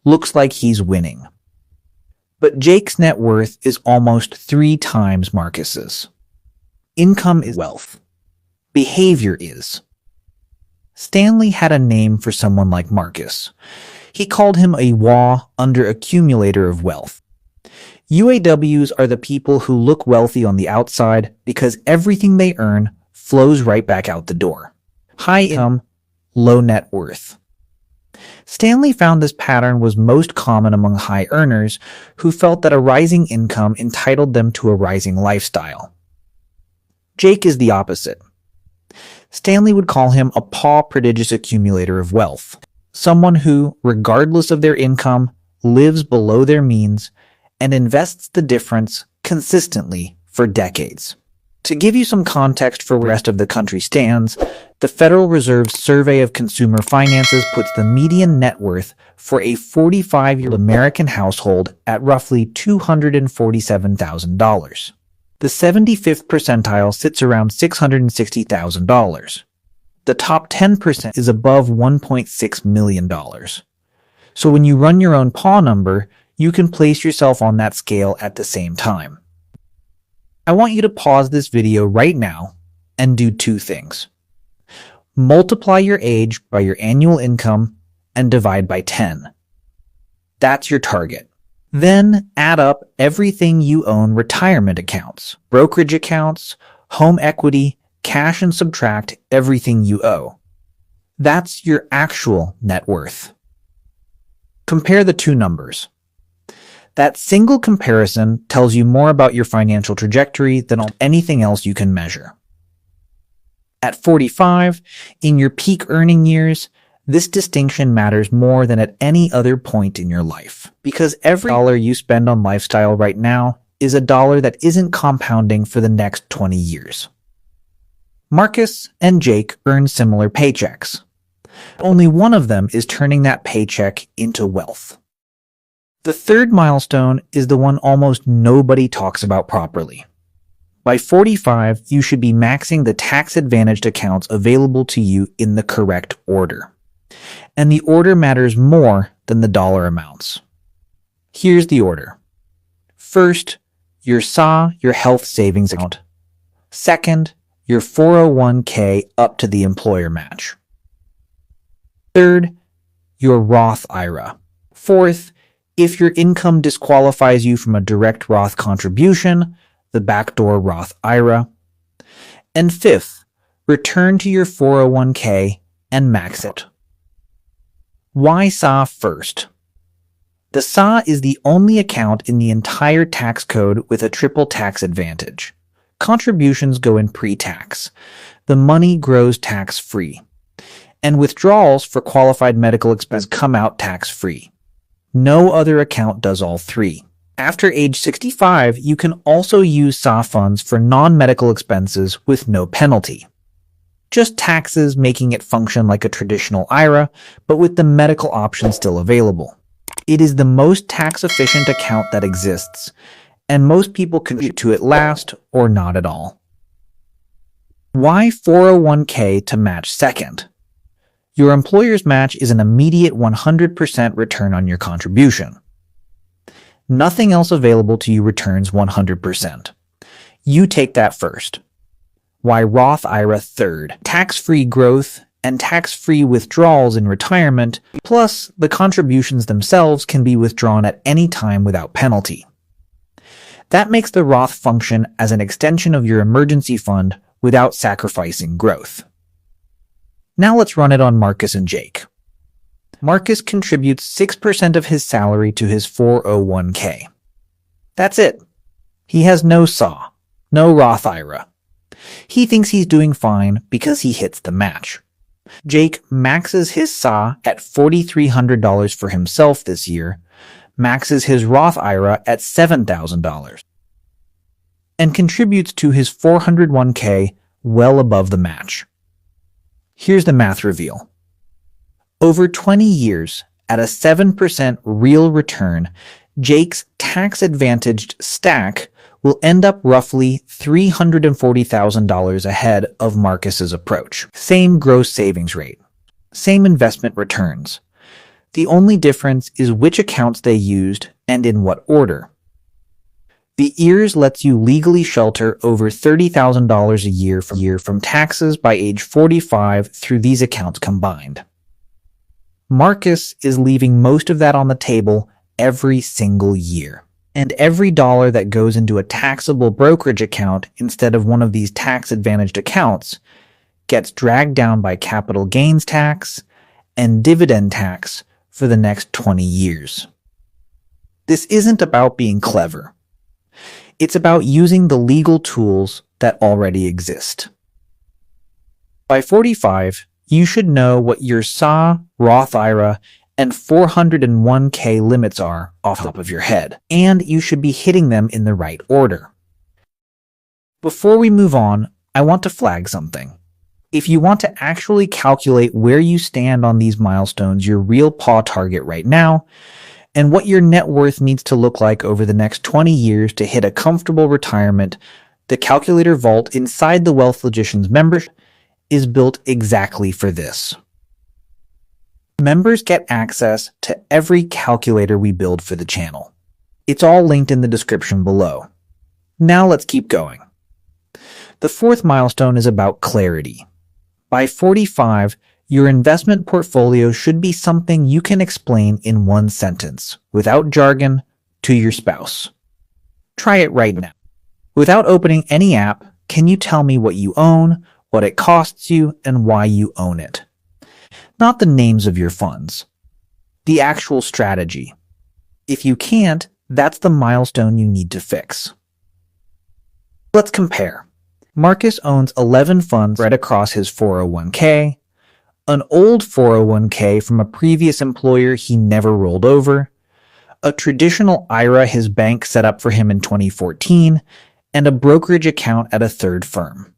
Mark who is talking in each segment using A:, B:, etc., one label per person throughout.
A: looks like he's winning. But Jake's net worth is almost 3 times Marcus's. Income is wealth. Behavior is. Stanley had a name for someone like Marcus. He called him a under-accumulator of wealth. UAWs are the people who look wealthy on the outside because everything they earn flows right back out the door. High income, low net worth. Stanley found this pattern was most common among high earners who felt that a rising income entitled them to a rising lifestyle. Jake is the opposite. Stanley would call him a prodigious accumulator of wealth, someone who, regardless of their income, lives below their means and invests the difference consistently for decades. To give you some context for where the rest of the country stands, the Federal Reserve's Survey of Consumer Finances puts the median net worth for a 45-year-old American household at roughly $247,000. The 75th percentile sits around $660,000. The top 10% is above $1.6 million. So when you run your own PAW number, you can place yourself on that scale at the same time. I want you to pause this video right now and do 2 things. Multiply your age by your annual income and divide by 10. That's your target. Then add up everything you own: retirement accounts, brokerage accounts, home equity, cash, and subtract everything you owe. That's your actual net worth. Compare the 2 numbers. That single comparison tells you more about your financial trajectory than anything else you can measure. At 45, in your peak earning years, this distinction matters more than at any other point in your life, because every dollar you spend on lifestyle right now is a dollar that isn't compounding for the next 20 years. Marcus and Jake earn similar paychecks. Only one of them is turning that paycheck into wealth. The third milestone is the one almost nobody talks about properly. By 45, you should be maxing the tax-advantaged accounts available to you in the correct order. And the order matters more than the dollar amounts. Here's the order. First, your SA, your health savings account. Second, your 401k up to the employer match. Third, your Roth IRA. Fourth, if your income disqualifies you from a direct Roth contribution, the backdoor Roth IRA. And fifth, return to your 401k and max it. Why SA first? The SA is the only account in the entire tax code with a triple tax advantage. Contributions go in pre-tax. The money grows tax-free. And withdrawals for qualified medical expenses come out tax-free. No other account does all 3. After age 65, you can also use SA funds for non-medical expenses with no penalty. Just taxes making it function like a traditional IRA, but with the medical option still available. It is the most tax-efficient account that exists, and most people contribute to it last or not at all. Why 401k to match second? Your employer's match is an immediate 100% return on your contribution. Nothing else available to you returns 100%. You take that first. Why Roth IRA third? Tax-free growth and tax-free withdrawals in retirement, plus the contributions themselves can be withdrawn at any time without penalty. That makes the Roth function as an extension of your emergency fund without sacrificing growth. Now let's run it on Marcus and Jake. Marcus contributes 6% of his salary to his 401k. That's it. He has no SA, no Roth IRA. He thinks he's doing fine because he hits the match. Jake maxes his SA at $4,300 for himself this year, maxes his Roth IRA at $7,000, and contributes to his 401k well above the match. Here's the math reveal. Over 20 years, at a 7% real return, Jake's tax-advantaged stack will end up roughly $340,000 ahead of Marcus's approach. Same gross savings rate, same investment returns. The only difference is which accounts they used and in what order. The EARS lets you legally shelter over $30,000 a year from taxes by age 45 through these accounts combined. Marcus is leaving most of that on the table every single year. And every dollar that goes into a taxable brokerage account instead of one of these tax-advantaged accounts gets dragged down by capital gains tax and dividend tax for the next 20 years. This isn't about being clever. It's about using the legal tools that already exist. By 45, you should know what your SA, Roth IRA, and 401k limits are off the top of your head, and you should be hitting them in the right order. Before we move on, I want to flag something. If you want to actually calculate where you stand on these milestones, your real paw target right now, and what your net worth needs to look like over the next 20 years to hit a comfortable retirement, the Calculator Vault inside the Wealth Logicians membership is built exactly for this. Members get access to every calculator we build for the channel. It's all linked in the description below. Now let's keep going. The fourth milestone is about clarity. By 45, your investment portfolio should be something you can explain in one sentence, without jargon, to your spouse. Try it right now. Without opening any app, can you tell me what you own, what it costs you, and why you own it? Not the names of your funds. The actual strategy. If you can't, that's the milestone you need to fix. Let's compare. Marcus owns 11 funds spread across his 401k, an old 401k from a previous employer he never rolled over, a traditional IRA his bank set up for him in 2014, and a brokerage account at a third firm.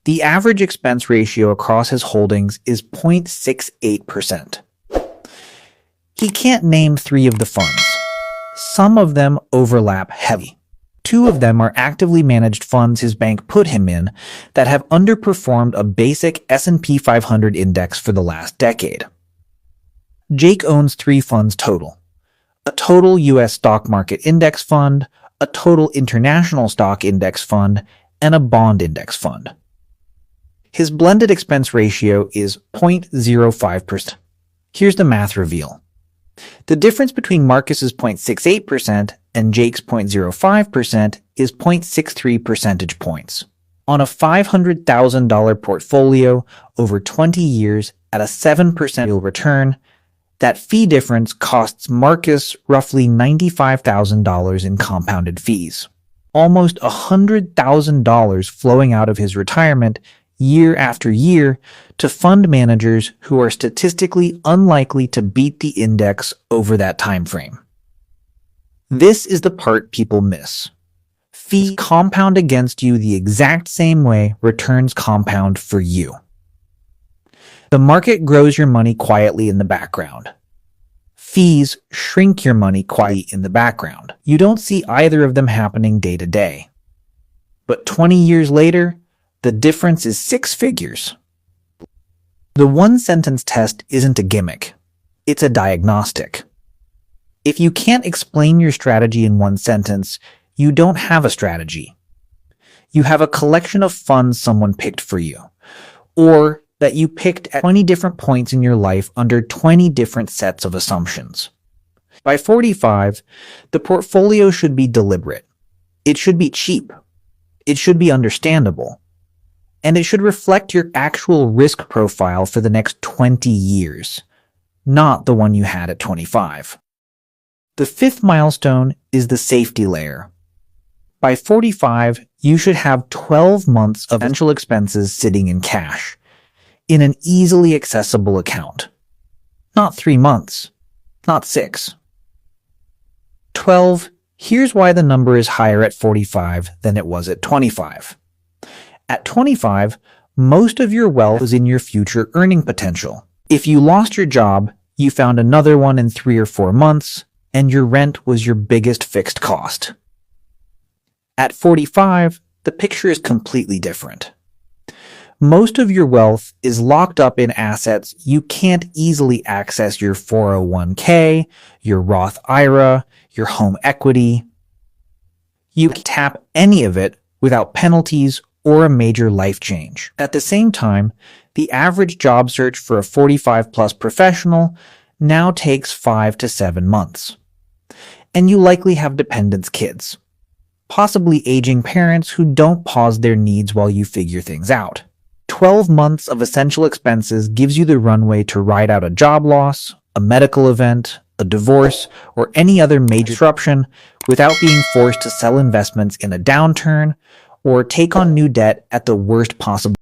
A: The average expense ratio across his holdings is 0.68%. He can't name 3 of the funds. Some of them overlap heavily. 2 of them are actively managed funds his bank put him in that have underperformed a basic S&P 500 index for the last decade. Jake owns 3 funds total. A total U.S. stock market index fund, a total international stock index fund, and a bond index fund. His blended expense ratio is 0.05%. Here's the math reveal. The difference between Marcus's 0.68% and Jake's 0.05% is 0.63 percentage points. On a $500,000 portfolio over 20 years at a 7% real return, that fee difference costs Marcus roughly $95,000 in compounded fees. Almost $100,000 flowing out of his retirement year after year to fund managers who are statistically unlikely to beat the index over that time frame. This is the part people miss. Fees compound against you the exact same way returns compound for you. The market grows your money quietly in the background. Fees shrink your money quietly in the background. You don't see either of them happening day to day. But 20 years later, the difference is 6 figures. The one-sentence test isn't a gimmick. It's a diagnostic. If you can't explain your strategy in one sentence, you don't have a strategy. You have a collection of funds someone picked for you, or that you picked at 20 different points in your life under 20 different sets of assumptions. By 45, the portfolio should be deliberate. It should be cheap. It should be understandable. And it should reflect your actual risk profile for the next 20 years, not the one you had at 25. The fifth milestone is the safety layer. By 45, you should have 12 months of essential expenses sitting in cash, in an easily accessible account. Not 3 months, not 6. 12, here's why the number is higher at 45 than it was at 25. At 25, most of your wealth is in your future earning potential. If you lost your job, you found another one in 3 or 4 months, and your rent was your biggest fixed cost. At 45, the picture is completely different. Most of your wealth is locked up in assets you can't easily access: your 401k, your Roth IRA, your home equity. You can tap any of it without penalties or a major life change. At the same time, the average job search for a 45-plus professional now takes 5 to 7 months. And you likely have dependents' kids, possibly aging parents who don't pause their needs while you figure things out. 12 months of essential expenses gives you the runway to ride out a job loss, a medical event, a divorce, or any other major disruption without being forced to sell investments in a downturn or take on new debt at the worst possible